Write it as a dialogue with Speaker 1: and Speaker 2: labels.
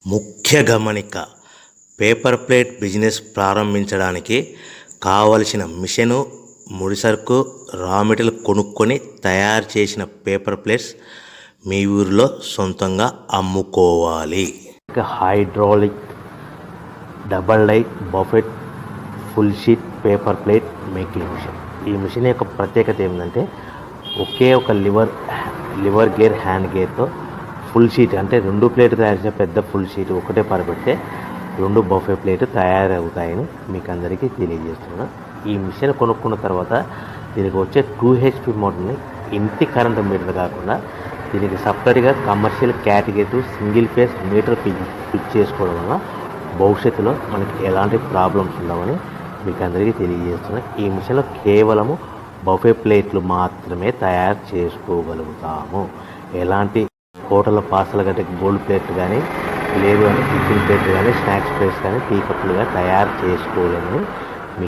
Speaker 1: ముఖ్య గమనిక, paper plate business ప్రారంభించడానికి కావలసిన మిషను, ముడిసరుకు, రా మెటీరియల్ కొనుక్కొని తయారు చేసిన పేపర్ ప్లేట్స్ మీ ఊరిలో సొంతంగా అమ్ముకోవాలి. Hydraulic double die buffet full sheet paper plate making machine. ఈ మిషన్ యొక్క ప్రత్యేకత ఏంటంటే ఒకే ఒక లివర్ గేర్, హ్యాండ్ గేర్తో ఫుల్ షీట్ అంటే 2 ప్లేట్ తయారు చేసే పెద్ద ఫుల్ షీట్ ఒకటే పరబెడితే 2 బఫే ప్లేట్ తయారవుతాయని మీకు అందరికీ తెలియజేస్తున్నాను. ఈ మిషన్ కొనుక్కున్న తర్వాత దీనికి వచ్చే 2 HP మోటార్ని ఇంటి కరెంట్ మీటర్ కాకుండా దీనికి సపరేట్గా commercial category single phase metre fit చేసుకోవడం వల్ల భవిష్యత్తులో మనకి ఎలాంటి ప్రాబ్లమ్స్ ఉండవని మీకు అందరికీ తెలియజేస్తున్నాను. ఈ మిషన్లో కేవలము బఫే ప్లేట్లు మాత్రమే తయారు చేసుకోగలుగుతాము. ఎలాంటి హోటల్లో పార్సల్ గట్టే గోల్డ్ ప్లేట్ కానీ, లేదు అంటే టిఫిన్ ప్లేట్ కానీ, స్నాక్స్ ప్లేట్స్ కానీ, టీ కప్పులుగా తయారు చేసుకోలేమని